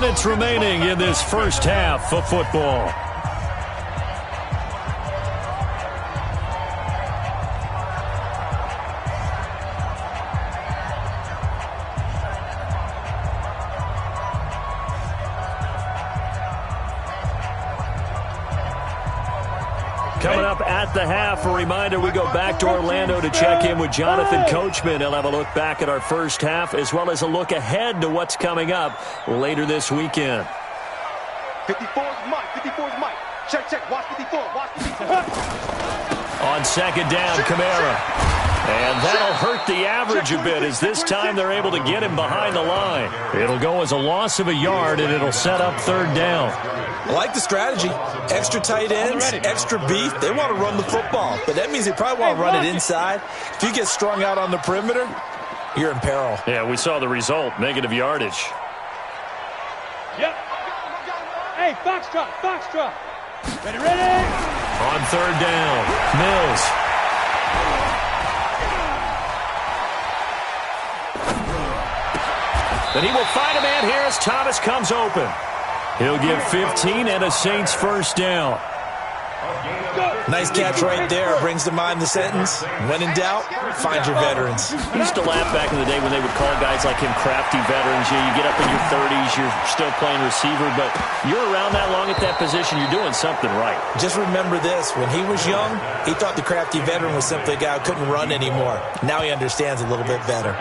minutes remaining in this first half of football. Coming up at the half, a reminder, we go back to Orlando to check in with Jonathan Coachman. He'll have a look back at our first half as well as a look ahead to what's coming up later this weekend. 54's Mike. 54's Mike. Check. Watch 54. Watch 54. On second down, Kamara. And that'll hurt the average a bit as this time they're able to get him behind the line. It'll go as a loss of a yard, and it'll set up third down. I like the strategy. Extra tight ends, extra beef. They want to run the football, but that means they probably want to run it inside. If you get strung out on the perimeter, you're in peril. Yeah, we saw the result, negative yardage. Yep. Hey, Foxtrot. Ready. On third down, Mills. But he will find a man here as Thomas comes open. He'll give 15 and a Saints first down. Nice catch right there. Brings to mind the sentence, when in doubt, find your veterans. I used to laugh back in the day when they would call guys like him crafty veterans. You get up in your 30s, you're still playing receiver, but you're around that long at that position, you're doing something right. Just remember this. When he was young, he thought the crafty veteran was simply a guy who couldn't run anymore. Now he understands a little bit better.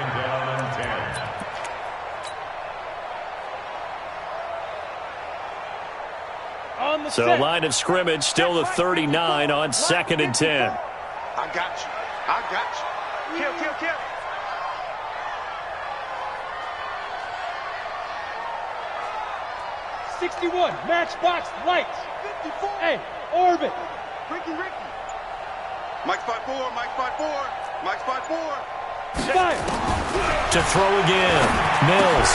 So line of scrimmage, still the 39 on 2nd and 10. I got you. Kill. 61, matchbox lights. 54. Hey, orbit. Ricky. Mike 5-4. Mike 5-4. Fire. To throw again, Mills.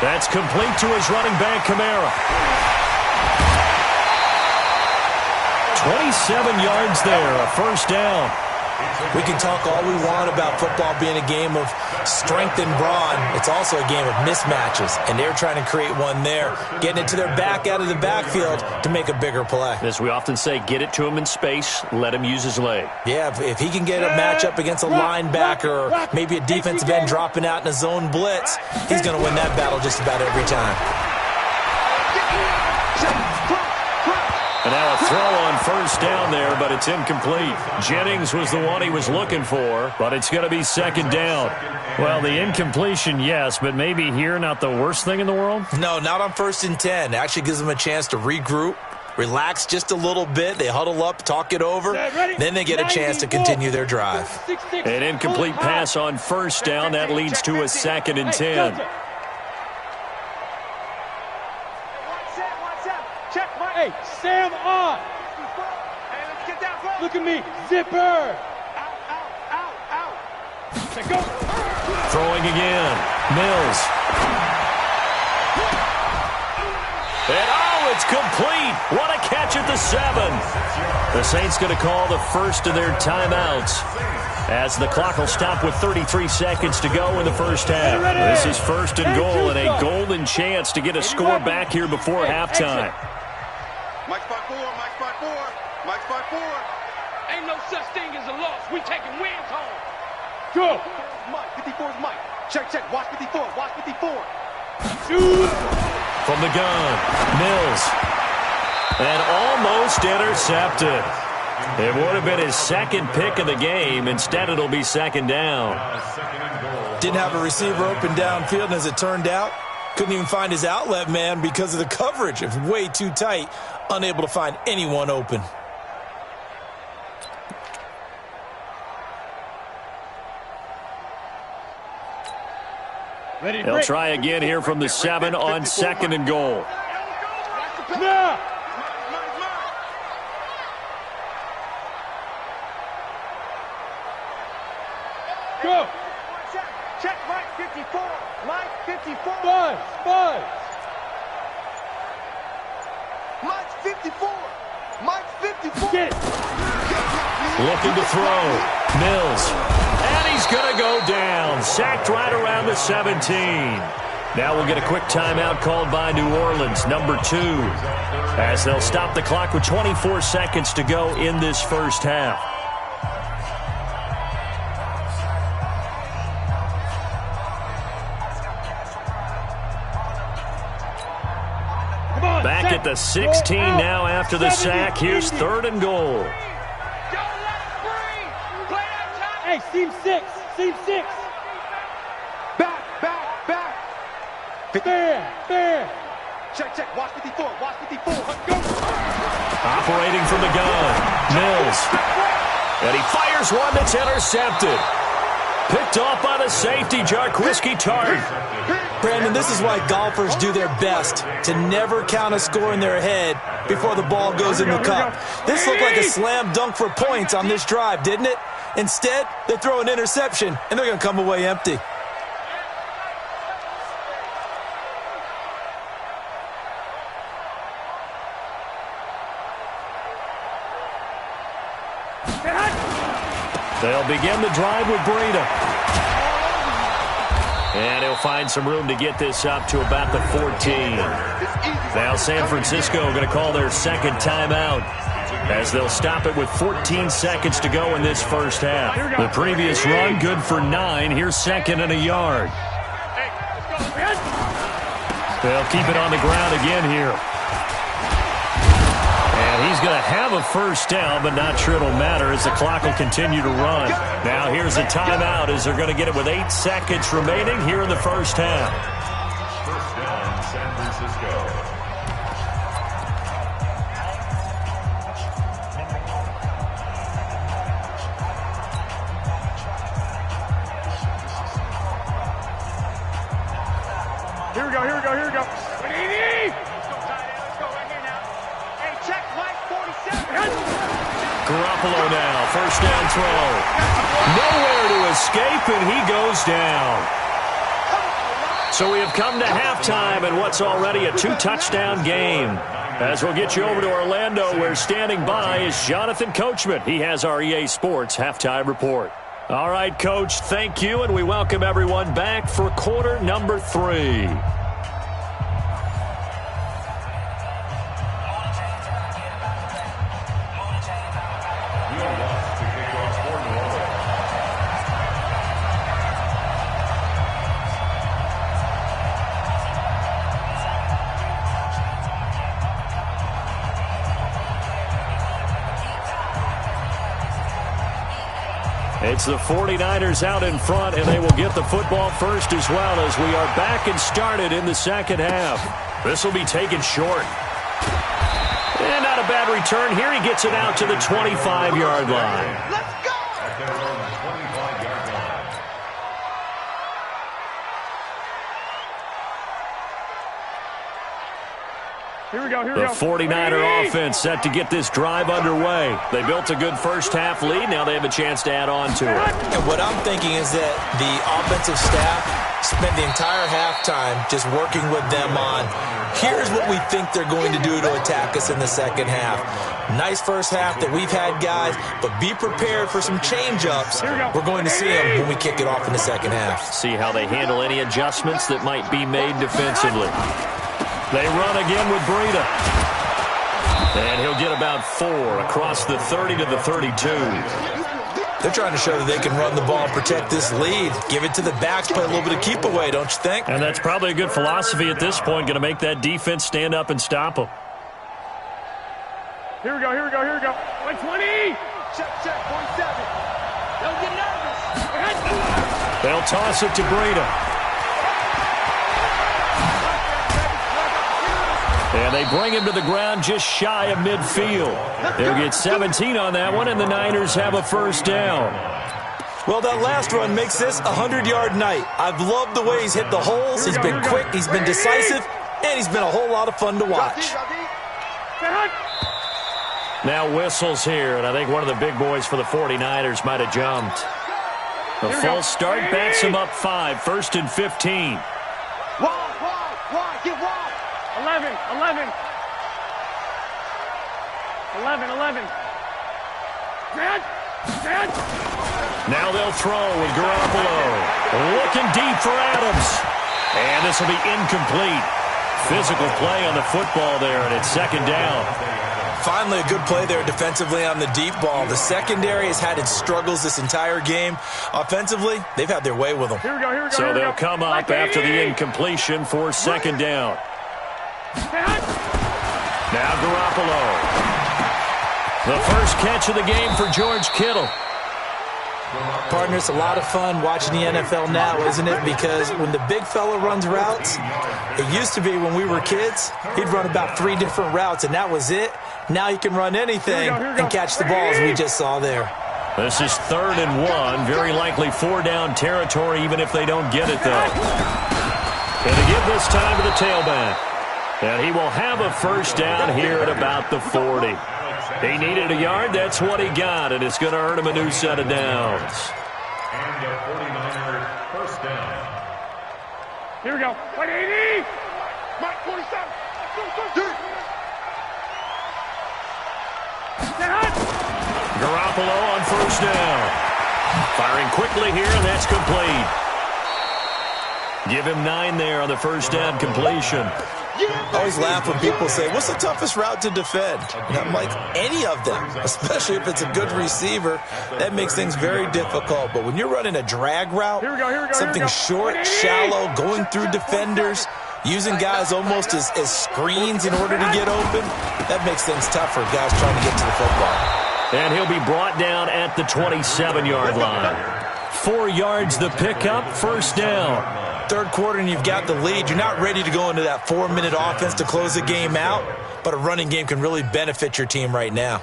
That's complete to his running back, Kamara. 27 yards there, a first down. We can talk all we want about football being a game of strength and brawn. It's also a game of mismatches, and they're trying to create one there, getting it to their back out of the backfield to make a bigger play. As we often say, get it to him in space, let him use his leg. Yeah, if he can get a matchup against a linebacker or maybe a defensive end dropping out in a zone blitz, he's going to win that battle just about every time. And now a throw on first down there, but it's incomplete. Jennings was the one he was looking for, but it's going to be second down. Well, the incompletion, yes, but maybe here not the worst thing in the world? No, not on 1st and 10. It actually gives them a chance to regroup, relax just a little bit. They huddle up, talk it over, then they get a chance to continue their drive. An incomplete pass on first down. That leads to a 2nd and 10. Hey, Sam on. Hey, let's get that ball. Look at me. Zipper. Out. Let's go. Throwing again. Mills. And it's complete. What a catch at the 7. The Saints going to call the first of their timeouts as the clock will stop with 33 seconds to go in the first half. This is 1st and goal and a golden chance to get a score back here before halftime. Mike 5-4. Ain't no such thing as a loss. We taking wins home. Go. 54's Mike. Check. Watch 54. Shoot. From the gun, Mills. And almost intercepted. It would have been his second pick of the game. Instead, it'll be second down. Didn't have a receiver open downfield, and as it turned out, couldn't even find his outlet man because of the coverage. It was way too tight, unable to find anyone open. They'll try again here from the 7 on 2nd and goal. Now. Go. Check Mike 54. Mike 54. Buzz. Mike 54. Mike 54. Get it. Looking to throw. Mills. And he's going to go down. Sacked right around the 17. Now we'll get a quick timeout called by New Orleans, number 2, as they'll stop the clock with 24 seconds to go in this first half. Back at the 16 now after the sack. Here's 3rd and goal. Hey, seam 6. Seam 6. Back. Fair. Check. Watch 54. Watch 54. Go. Operating from the gun, Mills. And he fires one that's intercepted. Picked off by the safety, Jarquiski Tart. Brandon, this is why golfers do their best to never count a score in their head before the ball goes in the cup. This looked like a slam dunk for points on this drive, didn't it? Instead, they throw an interception, and they're going to come away empty. They'll begin the drive with Breida. And he'll find some room to get this up to about the 14. Now San Francisco going to call their second timeout as they'll stop it with 14 seconds to go in this first half. The previous run good for 9. Here's 2nd and a yard. They'll keep it on the ground again here. And he's going to have a first down, but not sure it'll matter as the clock will continue to run. Now here's a timeout as they're going to get it with 8 seconds remaining here in the first half. First down, San Francisco. Here we go. Garoppolo now, first down throw. Nowhere to escape, and he goes down. So we have come to halftime in what's already a 2-touchdown game. As we'll get you over to Orlando, where standing by is Jonathan Coachman. He has our EA Sports halftime report. All right, Coach, thank you, and we welcome everyone back for quarter number 3. It's the 49ers out in front, and they will get the football first as well as we are back and started in the second half. This will be taken short. And not a bad return here. He gets it out to the 25-yard line. Let's go. Here we go. The 49er offense set to get this drive underway. They built a good first half lead. Now they have a chance to add on to it. And what I'm thinking is that the offensive staff spent the entire halftime just working with them on, here's what we think they're going to do to attack us in the second half. Nice first half that we've had, guys, but be prepared for some change-ups. We're going to see them when we kick it off in the second half. See how they handle any adjustments that might be made defensively. They run again with Breida. And he'll get about 4 across the 30 to the 32. They're trying to show that they can run the ball and protect this lead. Give it to the backs, play a little bit of keep away, don't you think? And that's probably a good philosophy at this point, going to make that defense stand up and stop them. Here we go. 120. Check, 47. Don't get nervous. They'll toss it to Breida. And they bring him to the ground just shy of midfield. They'll get 17 on that one, and the Niners have a first down. Well, that last run makes this a 100-yard night. I've loved the way he's hit the holes. He's been quick, he's been decisive, and he's been a whole lot of fun to watch. Now whistles here, and I think one of the big boys for the 49ers might have jumped. The false start backs him up 5, first and 15. Wide, get wide. 11. Now they'll throw with Garoppolo. Looking deep for Adams. And this will be incomplete. Physical play on the football there, and it's second down. Finally, a good play there defensively on the deep ball. The secondary has had its struggles this entire game. Offensively, they've had their way with them. Here we go. So they'll come up after the incompletion for second down. Now Garoppolo. The first catch of the game for George Kittle. Partner, it's a lot of fun watching the NFL now, isn't it? Because when the big fella runs routes, it used to be when we were kids, he'd run about 3 different routes, and that was it. Now he can run anything and catch the ball, as we just saw there. This is 3rd and 1. Very likely 4-down territory, even if they don't get it, though. And to give this time to the tailback. And he will have a first down here at about the 40. He needed a yard. That's what he got, and it's going to earn him a new set of downs. And the 49ers first down. Here we go. 180. Mike 47. Garoppolo on first down. Firing quickly here, and that's complete. Give him 9 there on the first down completion. I always laugh when people say, what's the toughest route to defend? And I'm like, any of them, especially if it's a good receiver. That makes things very difficult. But when you're running a drag route, something short, shallow, going through defenders, using guys almost as screens in order to get open, that makes things tough for guys trying to get to the football. And he'll be brought down at the 27-yard line. 4 yards the pickup, first down. Third quarter and you've got the lead. You're not ready to go into that 4-minute offense to close the game out, but a running game can really benefit your team right now.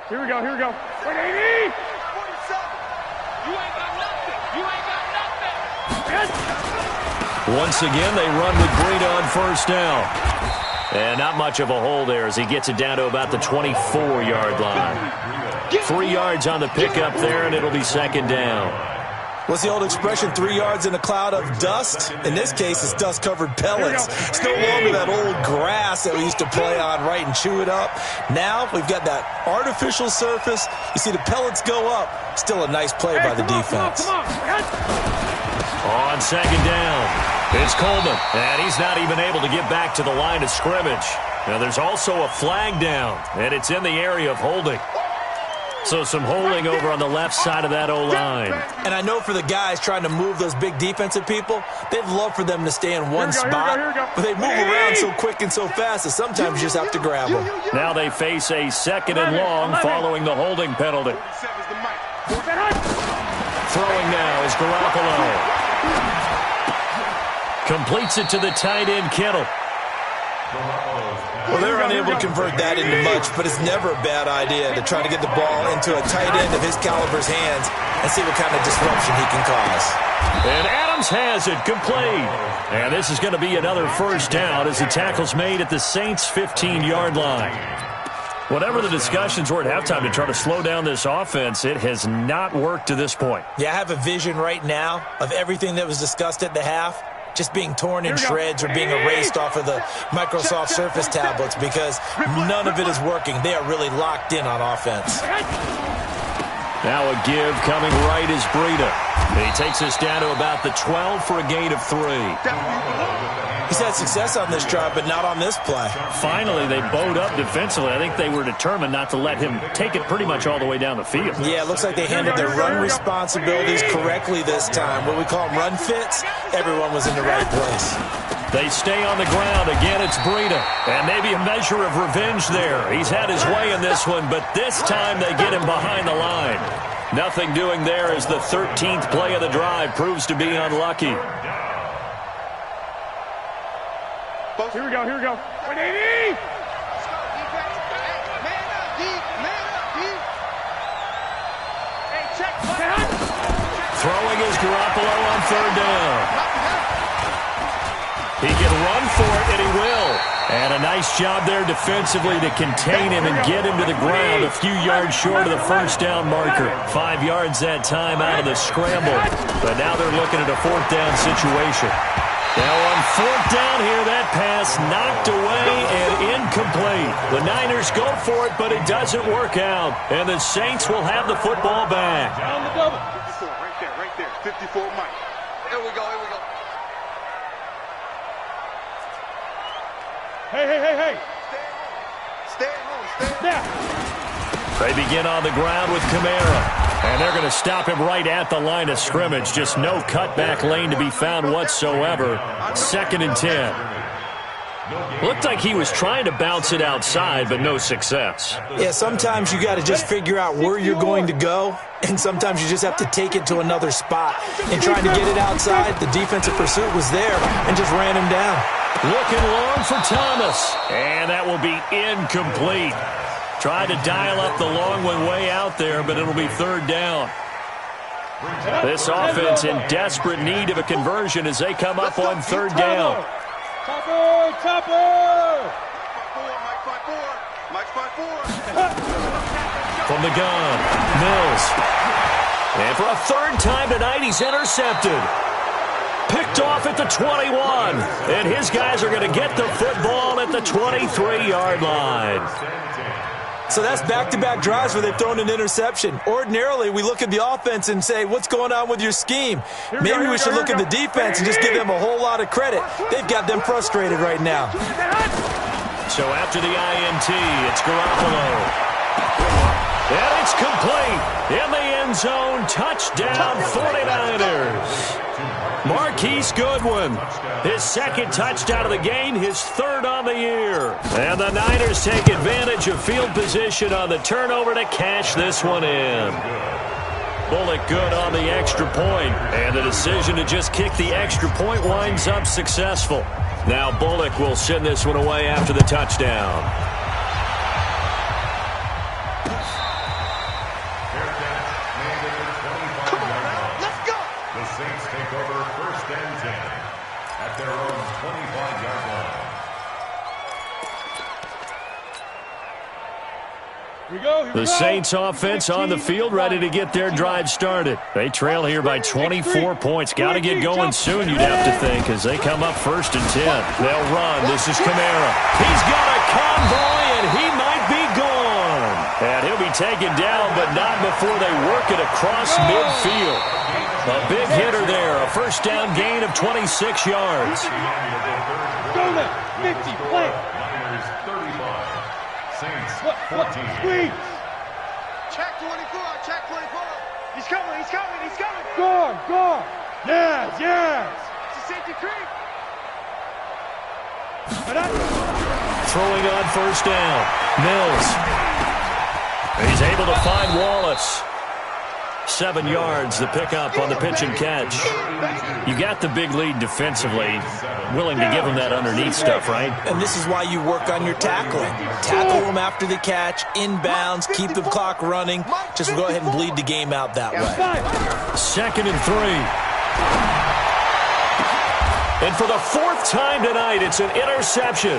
Here we go. 180. 47. You ain't got nothing. Once again, they run with Breida on first down. And not much of a hole there as he gets it down to about the 24-yard line. 3 yards on the pickup there, and it'll be second down. What's the old expression, 3 yards in a cloud of dust? In this case, it's dust-covered pellets. It's no longer that old grass that we used to play on, right, and chew it up. Now we've got that artificial surface. You see the pellets go up. Still a nice play by the defense. On second down, it's Coleman, and he's not even able to get back to the line of scrimmage. Now there's also a flag down, and it's in the area of holding. So some holding over on the left side of that O-line. And I know for the guys trying to move those big defensive people, they'd love for them to stay in one spot. But they move around so quick and so fast that sometimes you just have to grab them. Now they face a 2nd and long following the holding penalty. Throwing now is Garoppolo. Completes it to the tight end, Kittle. Well, they're unable to convert that into much, but it's never a bad idea to try to get the ball into a tight end of his caliber's hands and see what kind of disruption he can cause. And Adams has it complete. And this is going to be another first down as the tackle's made at the Saints' 15-yard line. Whatever the discussions were at halftime to try to slow down this offense, it has not worked to this point. Yeah, I have a vision right now of everything that was discussed at the half just being torn in shreds or being erased off of the Microsoft Surface tablets because none of it is working. They are really locked in on offense. Now a give coming right is Breida. He takes us down to about the 12 for a gain of 3. He's had success on this drive, but not on this play. Finally, they bowed up defensively. I think they were determined not to let him take it pretty much all the way down the field. Yeah, it looks like they handled their run responsibilities correctly this time. What we call them run fits, everyone was in the right place. They stay on the ground. Again, it's Breida. And maybe a measure of revenge there. He's had his way in this one, but this time they get him behind the line. Nothing doing there as the 13th play of the drive proves to be unlucky. Here we go. 180. Throwing is Garoppolo on third down. He can run for it, and he will. And a nice job there defensively to contain him and get him to the ground a few yards short of the first down marker. 5 yards that time out of the scramble. But now they're looking at a 4th down situation. Now on 4th down here, that pass knocked away and incomplete. The Niners go for it, but it doesn't work out. And the Saints will have the football back. Down the double. Right there, right 54 Mike. Here we go, here we go. Hey. Stay home. Now. They begin on the ground with Kamara. And they're going to stop him right at the line of scrimmage. Just no cutback lane to be found whatsoever. 2nd and 10. Looked like he was trying to bounce it outside, but no success. Yeah, sometimes you got to just figure out where you're going to go, and sometimes you just have to take it to another spot. And trying to get it outside, the defensive pursuit was there and just ran him down. Looking long for Thomas, and that will be incomplete. Tried to dial up the long one way out there, but it'll be 3rd down. This offense in desperate need of a conversion as they come up on 3rd down. Topper! Mike 5-4. From the gun, Mills. And for a 3rd time tonight, he's intercepted. Picked off at the 21. And his guys are going to get the football at the 23-yard line. So that's back-to-back drives where they've thrown an interception. Ordinarily, we look at the offense and say, what's going on with your scheme? Maybe we should look at the defense and just give them a whole lot of credit. They've got them frustrated right now. So after the INT, it's Garoppolo. And it's complete. In the end zone, touchdown 49ers. Marquise Goodwin, his 2nd touchdown of the game, his 3rd on the year. And the Niners take advantage of field position on the turnover to cash this one in. Bullock good on the extra point, and the decision to just kick the extra point winds up successful. Now Bullock will send this one away after the touchdown. The Saints offense on the field ready to get their drive started. They trail here by 24 points. Got to get going soon, you'd have to think, as they come up 1st and 10. They'll run. This is Kamara. He's got a convoy, and he might be gone. And he'll be taken down, but not before they work it across midfield. A big hitter there. A 1st down gain of 26 yards. Go now. 50, play. Niners 35. Saints 14. Squeeze. Check 24. He's coming. Guard. Yes. It's a safety creep. Throwing on 1st down. Mills. He's able to find Wallace. 7 yards, the pickup on the pitch and catch. You got the big lead defensively. Willing to give him that underneath stuff, right? And this is why you work on your tackling. Tackle them after the catch, inbounds, keep the clock running. Just go ahead and bleed the game out that way. 2nd and 3. And for the 4th time tonight, it's an interception.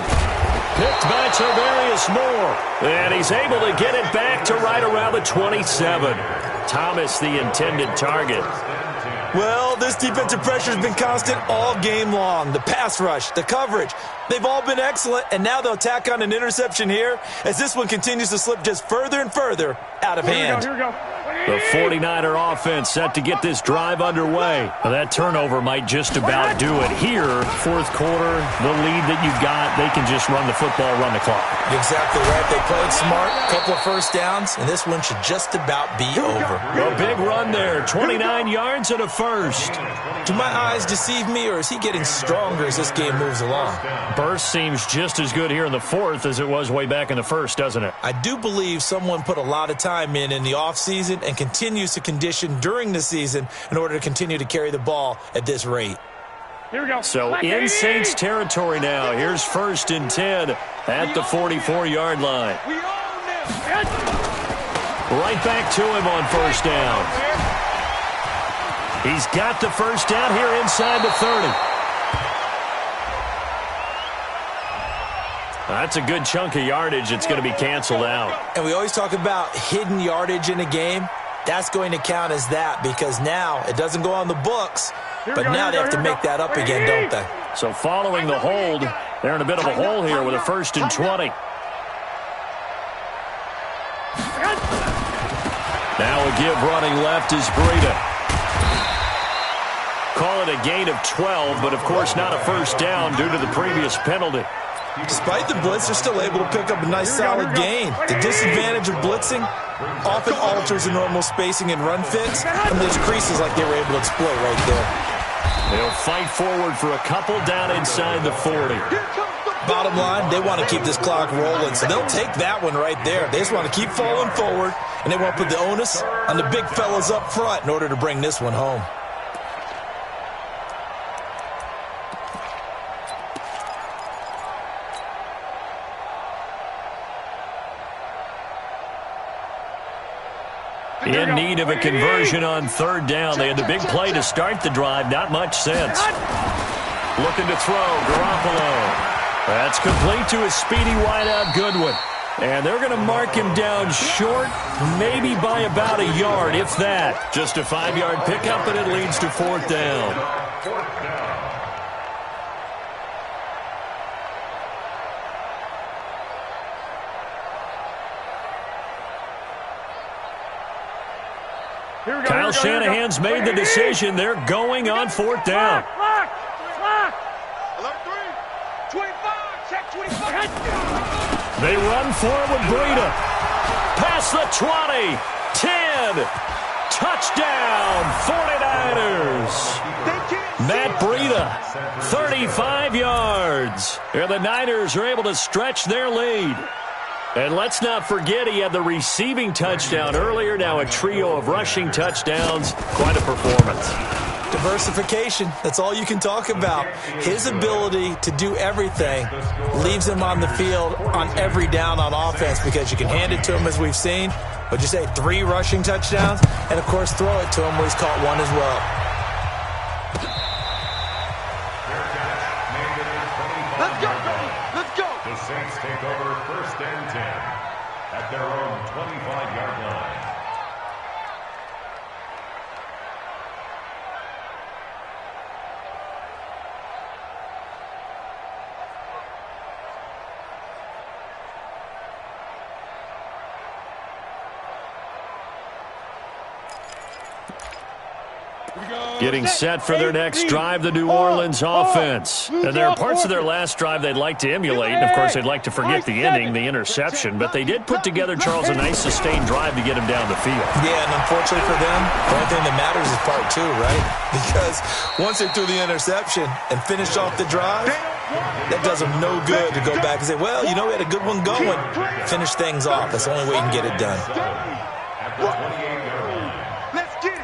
Picked by Tavarius Moore. And he's able to get it back to right around the 27. Thomas, the intended target. Well, this defensive pressure has been constant all game long. The pass rush, the coverage, they've all been excellent, and now they'll tack on an interception here as this one continues to slip just further and further out of hand. Here we go. The 49er offense set to get this drive underway. Well, that turnover might just about do it here. 4th quarter, the lead that you've got, they can just run the football, run the clock. Exactly right. They played smart, couple of 1st downs, and this one should just about be over. A big run there, 29 yards and a 1st. Do my eyes deceive me, or is he getting stronger as this game moves along? Burst seems just as good here in the 4th as it was way back in the 1st, doesn't it? I do believe someone put a lot of time in the offseason and continues to condition during the season in order to continue to carry the ball at this rate. Here we go. So in Saints territory now. Here's 1st and 10 at the 44-yard line. We own them. Right back to him on 1st down. He's got the 1st down here inside the 30. That's a good chunk of yardage. It's going to be canceled out. And we always talk about hidden yardage in a game. That's going to count as that because now it doesn't go on the books, but now they have to make that up again, don't they? So following the hold, they're in a bit of a hole here with a 1st and 20. Now a give running left is Breida. Call it a gain of 12, but of course not a first down due to the previous penalty. Despite the blitz, they're still able to pick up a nice solid gain. The disadvantage of blitzing often alters the normal spacing and run fits, and there's creases like they were able to exploit right there. They'll fight forward for a couple down inside the 40. Bottom line, they want to keep this clock rolling, so they'll take that one right there. They just want to keep falling forward, and they want to put the onus on the big fellas up front in order to bring this one home. In need of a conversion on third down. They had the big play to start the drive. Not much sense. Looking to throw. Garoppolo. That's complete to a speedy wideout Goodwin. And they're going to mark him down short, maybe by about a yard, if that. Just a 5-yard pickup, and it leads to fourth down. Kyle Shanahan's made the decision. They're going on fourth down. Lock. 25, check 25. They run for it with Breida. Past the 20. 10. Touchdown, 49ers. Matt Breida, 35 yards. And the Niners are able to stretch their lead. And let's not forget he had the receiving touchdown earlier. Now a trio of rushing touchdowns. Quite a performance. Diversification, that's all you can talk about. His ability to do everything leaves him on the field on every down on offense because you can hand it to him as we've seen. What'd you say, 3 rushing touchdowns? And, of course, throw it to him where he's caught one as well. Let's go, baby. Let's go. The Saints take over first and 10 at their own 25-yard line. Getting set for their next drive, the New Orleans offense. And there are parts of their last drive they'd like to emulate. And, of course, they'd like to forget the ending, the interception. But they did put together, Charles, a nice sustained drive to get him down the field. Yeah, and unfortunately for them, the only thing that matters is part 2, right? Because once they threw the interception and finished off the drive, that does them no good to go back and say, well, you know, we had a good one going. Finish things off. That's the only way you can get it done. Let's get it.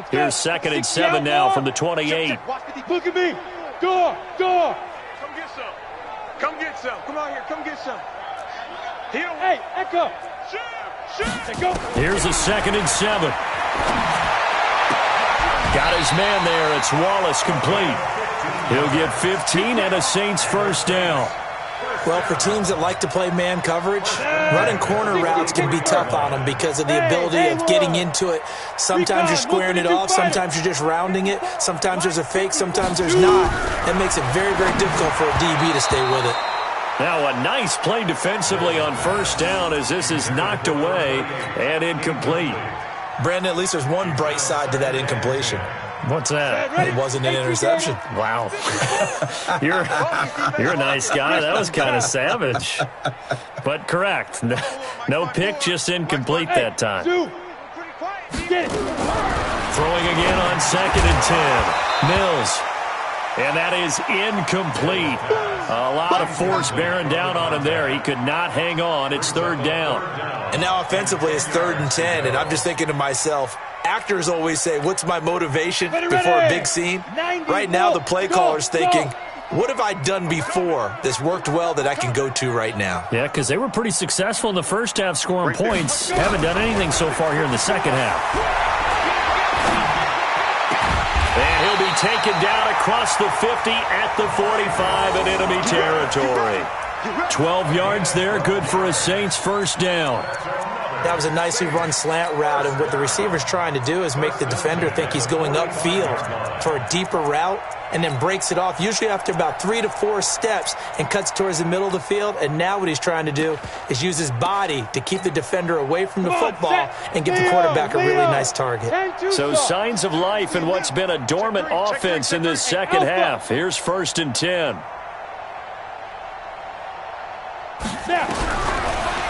Here's 2nd and 7 now from the 28. Look at me. Door. Come get some. Come get some. Come on here. Come get some. Hey, Echo. Shoot. Go. Here's a 2nd and 7. Got his man there. It's Wallace complete. He'll get 15 and a Saints first down. Well, for teams that like to play man coverage, running corner routes can be tough on them because of the ability of getting into it. Sometimes you're squaring it off. Sometimes you're just rounding it. Sometimes there's a fake. Sometimes there's not. That makes it very, very difficult for a DB to stay with it. Now a nice play defensively on first down as this is knocked away and incomplete. Brandon, at least there's one bright side to that incompletion. What's that? It wasn't an interception. Wow. You're a nice guy. That was kind of savage. But correct. No pick, just incomplete that time. Get it. Throwing again on 2nd and 10. Mills. And that is incomplete. A lot of force bearing down on him there. He could not hang on. It's 3rd down. And now offensively it's 3rd and 10. And I'm just thinking to myself, actors always say, what's my motivation before a big scene? Right now the play caller's thinking, what have I done before that's worked well that I can go to right now? Yeah, because they were pretty successful in the first half scoring points. Haven't done anything so far here in the second half. And he'll be taken down across the 50 at the 45 in enemy territory. 12 yards there, good for a Saints first down. That was a nicely run slant route, and what the receiver's trying to do is make the defender think he's going upfield for a deeper route, and then breaks it off, usually after about 3 to 4 steps, and cuts towards the middle of the field. And now what he's trying to do is use his body to keep the defender away from the football and give the quarterback a really nice target. So signs of life in what's been a dormant offense in this second half. Here's 1st and 10.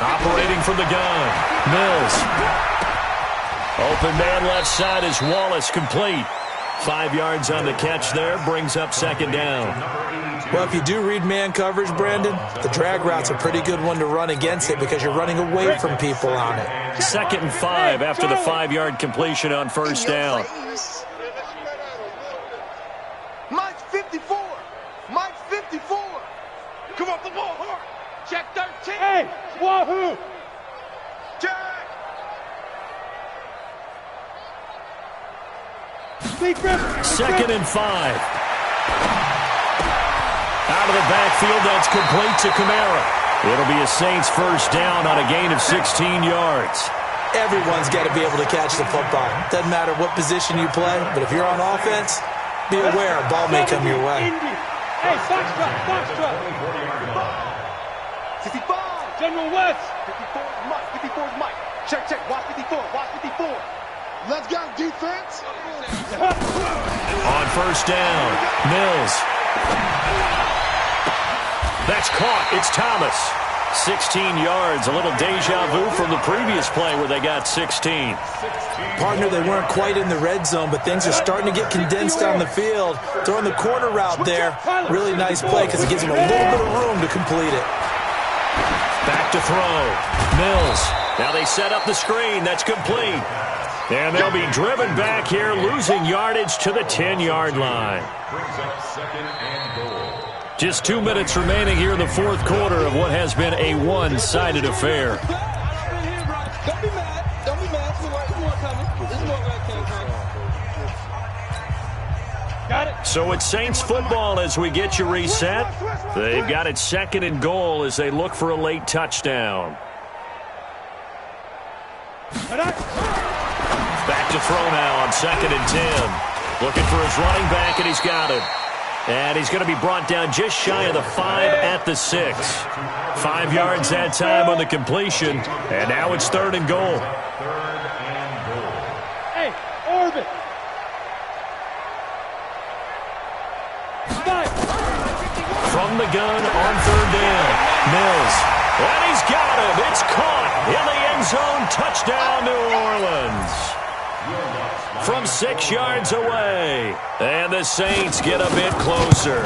Operating from the gun, Mills. Open man left side is Wallace, complete. 5 yards on the catch there, brings up 2nd down. Well, if you do read man coverage, Brandon, the drag route's a pretty good one to run against it because you're running away from people on it. 2nd and 5 after the 5-yard completion on 1st down. Mike 54. Mike 54. Come off the ball hard. Check 13. Hey, wahoo! Jack. 2nd and 5. Out of the backfield, that's complete to Kamara. It'll be a Saints 1st down on a gain of 16 yards. Everyone's got to be able to catch the football. Doesn't matter what position you play, but if you're on offense, be aware a ball may come your way. Hey, foxtrot. 65. General West. 54 is Mike. 54 is Mike. Check. Watch 54. Watch 54. Let's go, defense. On 1st down, Mills. That's caught. It's Thomas. 16 yards. A little deja vu from the previous play where they got 16. Partner, they weren't quite in the red zone, but things are starting to get condensed on the field. Throwing the corner route there. Really nice play because it gives him a little bit of room to complete it. Back to throw. Mills. Now they set up the screen. That's complete. And they'll be driven back here, losing yardage to the 10-yard line. Brings up 2nd and goal. Just 2 minutes remaining here in the 4th quarter of what has been a one-sided affair. Don't be mad. Don't be mad. This is more coming. This is more where it came from. Got it. So it's Saints football as we get you reset. They've got it 2nd and goal as they look for a late touchdown. Back to throw now on 2nd and 10. Looking for his running back, and he's got it. And he's going to be brought down just shy of the 5 at the 6. 5 yards that time on the completion, and now it's 3rd and goal. 3rd and goal. Hey, orbit. Five. From the gun on 3rd down, Mills. And he's got him. It's caught in the end zone. Touchdown, New Orleans. From 6 yards away. And the Saints get a bit closer.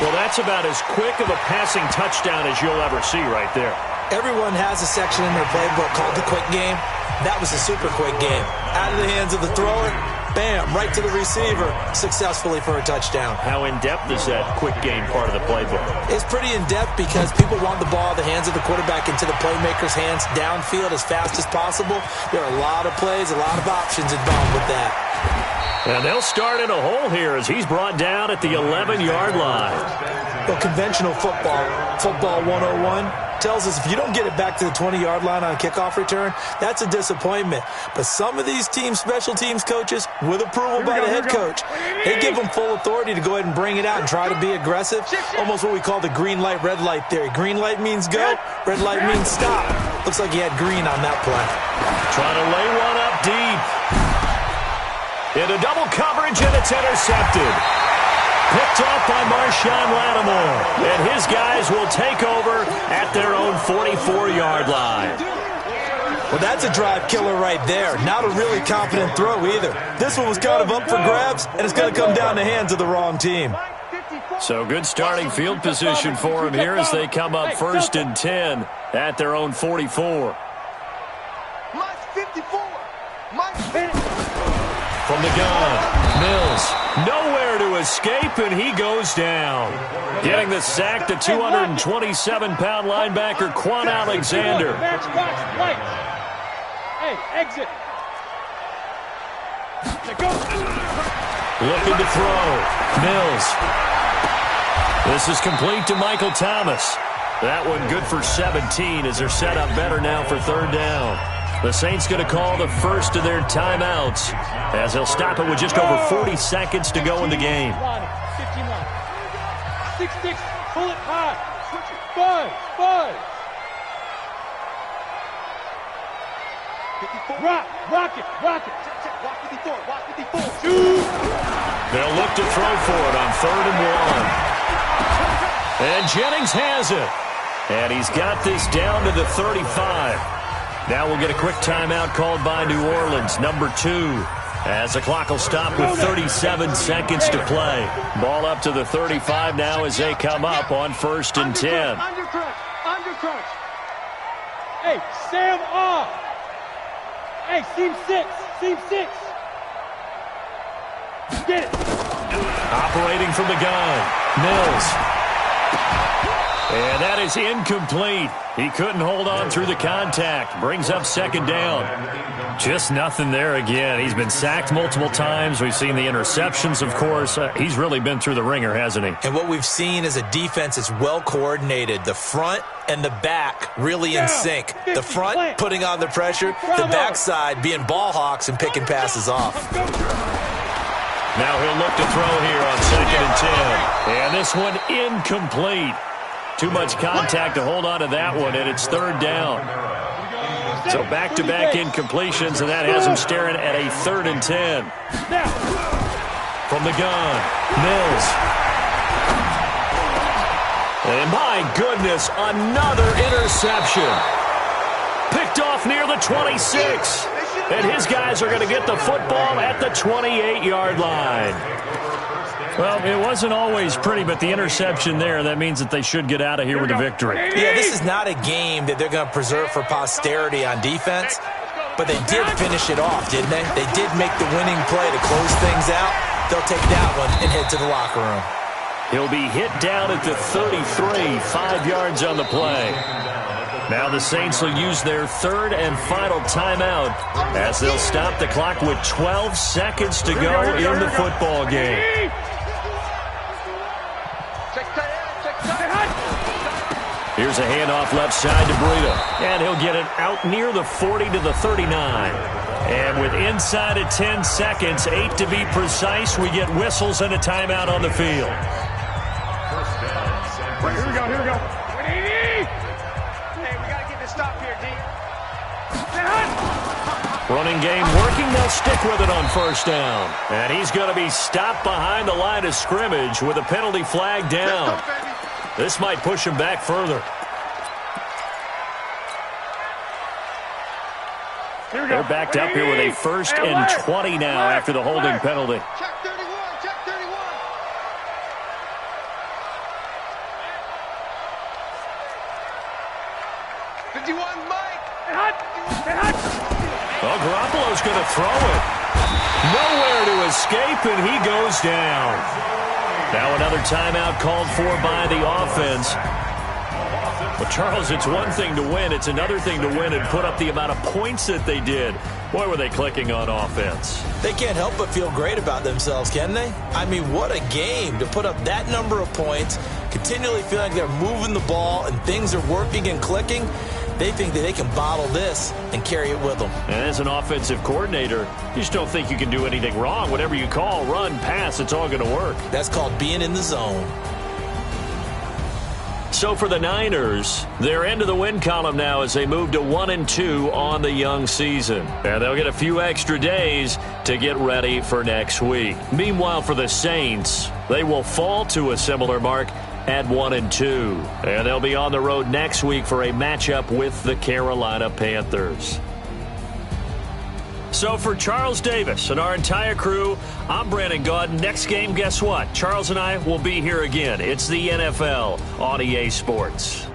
Well, that's about as quick of a passing touchdown as you'll ever see right there. Everyone has a section in their playbook called the quick game. That was a super quick game. Out of the hands of the thrower, bam, right to the receiver, successfully for a touchdown. How in-depth is that quick game part of the playbook? It's pretty in-depth because people want the ball out of the hands of the quarterback into the playmaker's hands downfield as fast as possible. There are a lot of plays, a lot of options involved with that. And they'll start in a hole here as he's brought down at the 11-yard line. Well, conventional football 101, tells us if you don't get it back to the 20-yard line on a kickoff return, that's a disappointment. But some of these team special teams coaches, with approval by the head coach, they give them full authority to go ahead and bring it out and try to be aggressive. Almost what we call the green light, red light theory. Green light means go, red light means stop. Looks like he had green on that play. Trying to lay one up deep. Into double coverage, and it's intercepted. Picked off by Marshawn Lattimore. And his guys will take over at their own 44-yard line. Well, that's a drive killer right there. Not a really confident throw either. This one was kind of up for grabs, and it's going to come down the hands of the wrong team. So good starting field position for him here as they come up 1st and 10 at their own 44. Mike 54. Mike 54. From the gun, Mills, nowhere to escape, and he goes down. Getting the sack, the 227-pound linebacker, Quan Alexander. Match box, lights. Hey, exit. Looking to throw, Mills. This is complete to Michael Thomas. That one good for 17 as they're set up better now for third down. The Saints going to call the first of their timeouts as they'll stop it with just over 40 seconds to go in the game. 6-6, pull it high. 5. Rock it. Watch 54. Shoot. They'll look to throw for it on 3rd and 1. And Jennings has it. And he's got this down to the 35. Now we'll get a quick timeout called by New Orleans, number 2. As the clock will stop with 37 seconds to play. Ball up to the 35 now as they come up on 1st and 10. Under crunch. Hey, Sam off. Hey, seam 6. Get it. Operating from the gun, Mills. And that is incomplete. He couldn't hold on through the contact. Brings up 2nd down. Just nothing there again. He's been sacked multiple times. We've seen the interceptions, of course. He's really been through the ringer, hasn't he? And what we've seen is a defense that's well coordinated. The front and the back really in sync. The front putting on the pressure. The backside being ball hawks and picking passes off. Now he'll look to throw here on 2nd and 10. And this one incomplete. Too much contact to hold on to that one, and it's 3rd down. So back-to-back incompletions, and that has him staring at a 3rd and 10. From the gun, Mills. And my goodness, another interception. Picked off near the 26. And his guys are going to get the football at the 28-yard line. Well, it wasn't always pretty, but the interception there, that means that they should get out of here with a victory. Yeah, this is not a game that they're going to preserve for posterity on defense, but they did finish it off, didn't they? They did make the winning play to close things out. They'll take that one and head to the locker room. He'll be hit down at the 33, 5 yards on the play. Now the Saints will use their 3rd and final timeout as they'll stop the clock with 12 seconds to go in the football game. Here's a handoff left side to Breida. And he'll get it out near the 40 to the 39. And with inside of 10 seconds, 8 to be precise, we get whistles and a timeout on the field. Here we go. Hey, we got to get this stop here, D. Running game working. They'll stick with it on 1st down. And he's going to be stopped behind the line of scrimmage with a penalty flag down. This might push him back further. They're backed up here with a 1st and 20 now after the holding penalty. Check 31. 51, Mike. Well, Garoppolo's going to throw it. Nowhere to escape, and he goes down. Now another timeout called for by the offense. But, Charles, it's one thing to win. It's another thing to win and put up the amount of points that they did. Boy, were they clicking on offense. They can't help but feel great about themselves, can they? I mean, what a game to put up that number of points, continually feeling like they're moving the ball and things are working and clicking. They think that they can bottle this and carry it with them. And as an offensive coordinator, you just don't think you can do anything wrong. Whatever you call, run, pass, it's all going to work. That's called being in the zone. So for the Niners, they're into the win column now as they move to 1-2 on the young season. And they'll get a few extra days to get ready for next week. Meanwhile, for the Saints, they will fall to a similar mark at 1-2. And they'll be on the road next week for a matchup with the Carolina Panthers. So for Charles Davis and our entire crew, I'm Brandon Gaudin. Next game, guess what? Charles and I will be here again. It's the NFL on EA Sports.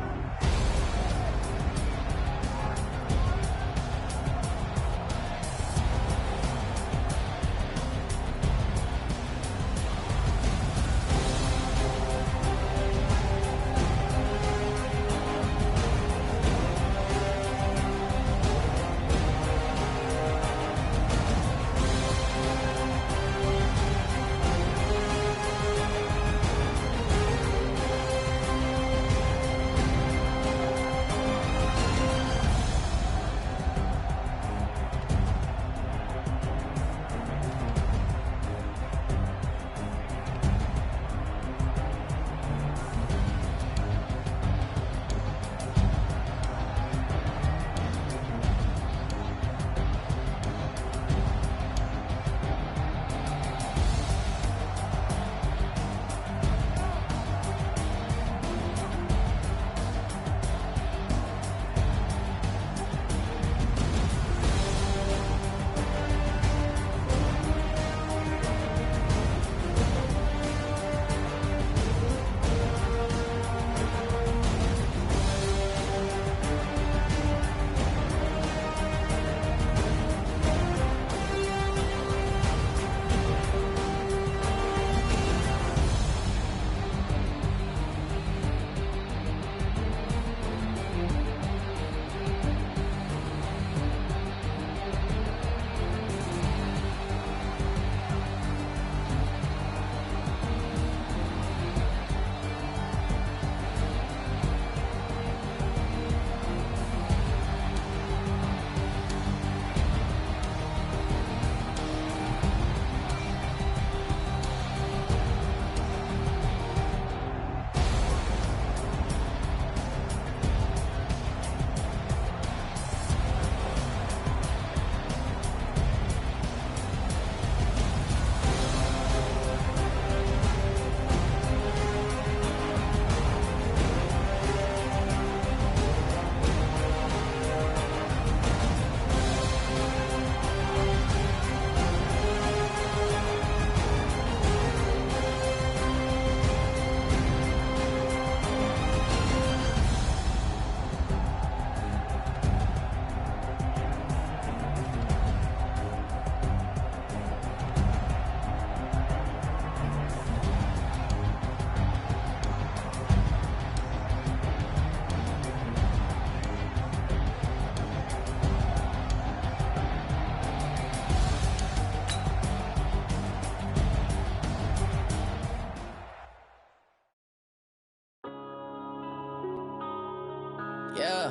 Yeah.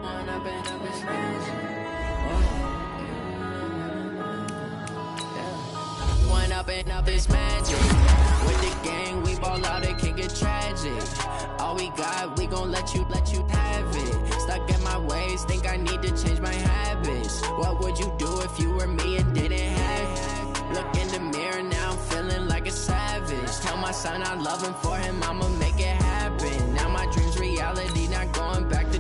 When I've been up this magic. Yeah. When I've been up this magic. With the gang, we ball out, it can get tragic. All we got, we gon' let you have it. Stuck in my ways, think I need to change my habits. What would you do if you were me and didn't have it? Look in the mirror, now I'm feeling like a savage. Tell my son I love him, for him I'ma make it happen. Now my dream's reality, not going back to.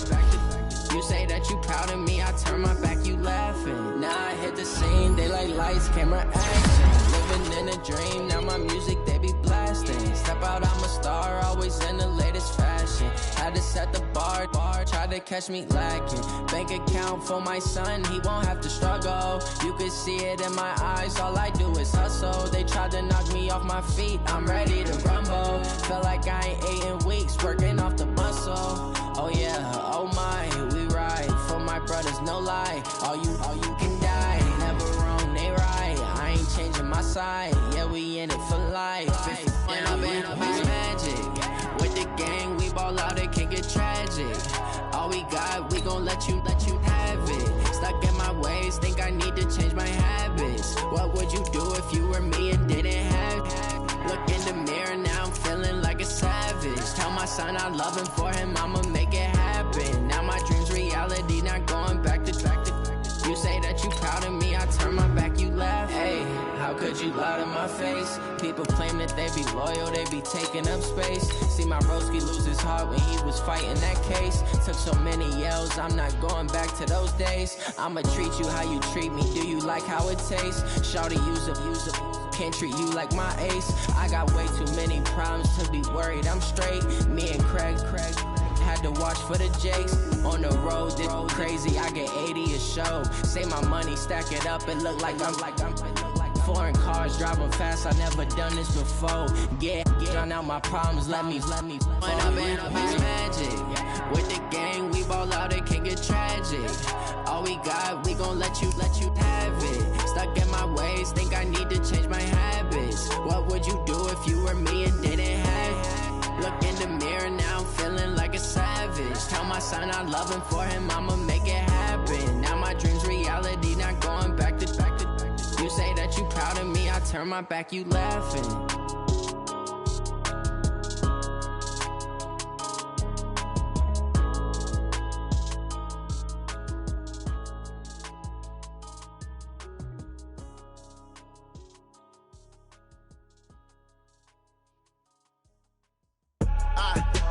You say that you proud of me, I turn my back, you laughing. Now I hit the scene, they like lights, camera, action. Living in a dream, now my music, they be blasting. Step out, I'm a star, always in the latest fashion. Had to set the bar, tried to catch me lacking. Bank account for my son, he won't have to struggle. You could see it in my eyes, all I do is hustle. They tried to knock me off my feet, I'm ready to rumble. Felt like I ain't ate in weeks, working off the muscle. Oh yeah, oh my, we ride for my brothers, no lie. All you can die, never wrong, they right. I ain't changing my side, yeah, we in it for life. When I've been up this magic. With the gang, we ball out, it can get tragic. All we got, we gon' let you have it. Stuck in my ways, think I need to change my habits. What would you do if you were me and didn't have it? Look in the mirror, now I'm feeling like a savage. Tell my son I love him, for him I'ma make it happen. Now my dream's reality, not going back to. You say that you proud of me, I turn my back, you laugh. Hey, how could you lie to my face? People claim that they be loyal, they be taking up space. See my broski lose his heart when he was fighting that case. Took so many yells, I'm not going back to those days. I'ma treat you how you treat me, do you like how it tastes? Shawty, use up, can't treat you like my ace. I got way too many problems to be worried, I'm straight. Me and Craig had to watch for the Jakes. On the road, this crazy, I get 80 a show. Say my money, stack it up, it look like I'm foreign cars, driving fast, I never done this before. Get drown out my problems, let me. When I've been up this magic. With the gang, we ball out, it can get tragic. All we got, we gon' let you have it. Stuck in my ways, think I need to change my habits. What would you do if you were me and didn't have it? Look in the mirror, now I'm feeling like a savage. Tell my son I love him, for him I'ma make it happen. Now my dream's reality, not going back to. You say that you proud of me, I turn my back, you laughing.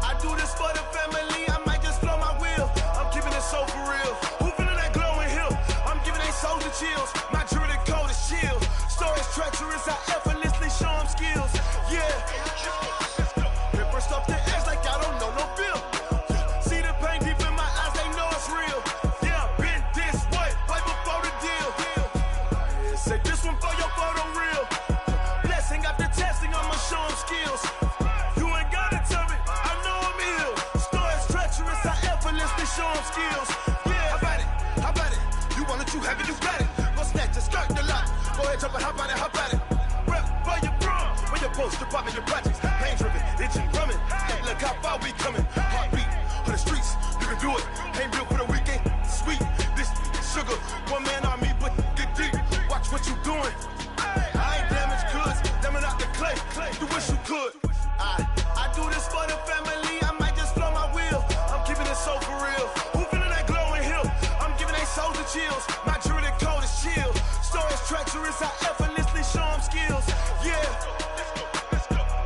I do this for the family, I might just blow my wheel. I'm keeping it so for real. Who feeling that glowing hill? I'm giving they soldier chills. My jewelry cold is chill. Stories treacherous, I effortlessly show them skills. Yeah. Paper stuff to edge like I don't know no bill. See the pain deep in my eyes, they know it's real. Yeah, been this way, way before the deal. Say this one for your photo real. Blessing after testing, I'ma show them skills. Show them skills. Yeah, how about it? You want it, you have it, you got it. Go snatch it, skirt the lot. Go ahead, jump it, how about it? Rep for your bro, when your poster popping your projects. Pain driven, engine drumming. Look how far we coming. Heartbeat on the streets, you can do it. Ain't built for the weekend. Sweet, this sugar, one man army, but get deep. Watch what you doing. I ain't damaged goods, damn it out the clay. You wish you could. I do this for the family. I might just blow my wheel. I'm keeping it so for real. Who feeling that glowing hill? I'm giving they soldier chills. My jewelry cold is chill. Stories treacherous, I effortlessly show them skills. Yeah.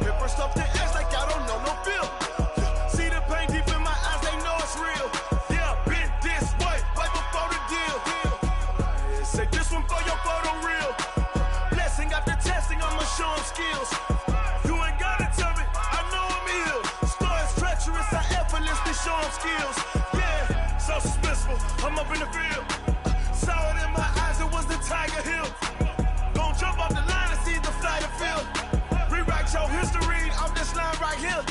Paper stuff to edge like I don't know no bill. See the pain deep in my eyes, they know it's real. Yeah, been this way, way before the deal. Say this one for your photo real. Blessing after testing, I'ma show them skills. You ain't gotta tell me, I know I'm ill. Stories treacherous, I effortlessly show them skills. Yeah, so suspenseful, I'm up in the field. Saw it in my eyes, it was the Tiger Hill. Gon' jump off the line and see the flight of field. Rewrite your history off this line right here.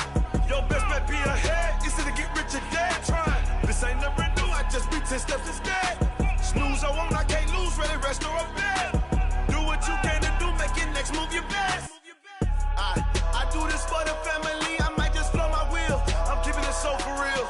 Your best bet be ahead, easy to get rich or dead trying. This ain't never new, I just be 10 steps instead. Snooze, I won't, I can't lose, ready, rest or a bed. Do what you can to do, make your next move your best. I do this for the family, I might just blow my wheel. I'm keeping it so for real.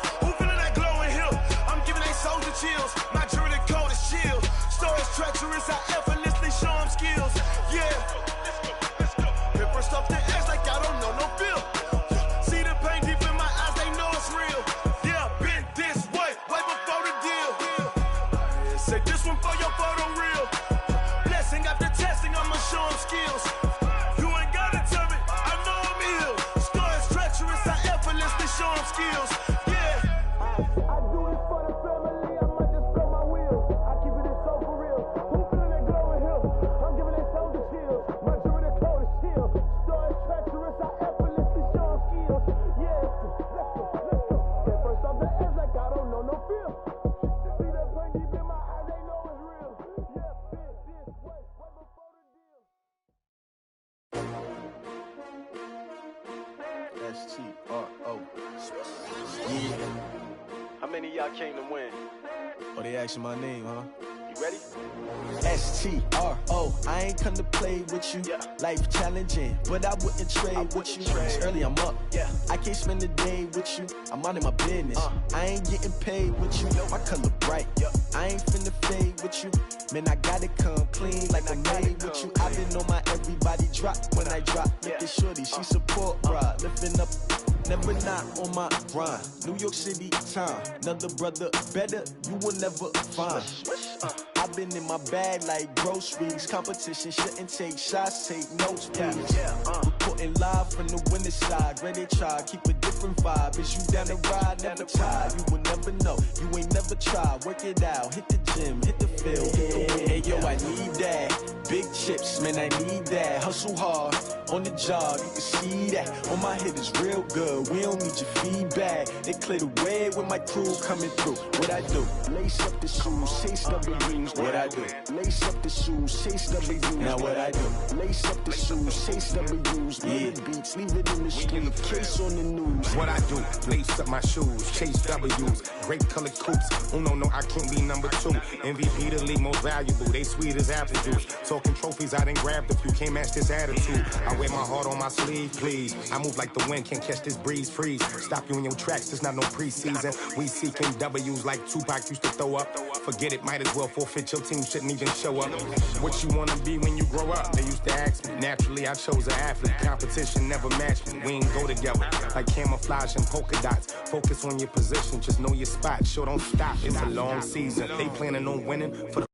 many of y'all came to win? Oh, they asking my name, huh? You ready? STRO, I ain't come to play with you. Life challenging, but I wouldn't trade with you. It's early, I'm up. I can't spend the day with you. I'm out of my business. I ain't getting paid with you. My color bright. I ain't finna fade with you. Man, I gotta come clean like I made with you. I been on my everybody drop when I drop. Look at shorty, she support bra. Lifting up, never not on my grind. New York City time, another brother better you will never find. I've been in my bag like groceries. Competition shouldn't take shots, take notes, please. Reporting live from the winning side. Ready to try, keep a different vibe. Is you down the ride, never tired. You will never know, you ain't never tried. Work it out, hit the gym, hit the field, hit the win. Hey yo, I need that. Big chips, man, I need that. Hustle hard, on the job, you can see that. On my head is real good, we don't need your feedback. They clear the way with my crew coming through. What I do? Lace up the shoes, chase W's. What I do? Lace up the shoes, chase W's. Now what I do? Lace up the shoes, chase W's. Yeah, beats, leave it in the street, case on the news. What I do? Lace up my shoes, chase W's. Great colored coops. Oh no, I can't be number 2. MVP the league most valuable. They sweet as apple juice. Talking trophies, I done grabbed a few. Can't match this attitude. I wear my heart on my sleeve, please. I move like the wind, can't catch this breeze, freeze. Stop you in your tracks, there's not no preseason. We seeking W's like Tupac used to throw up. Forget it, might as well forfeit. Your team shouldn't even show up. What you wanna be when you grow up? They used to ask me. Naturally, I chose an athlete. Competition never matched me. We ain't go together like camouflage and polka dots. Focus on your position, just know your spot. Sure, don't stop. It's a long season. They planning on winning for the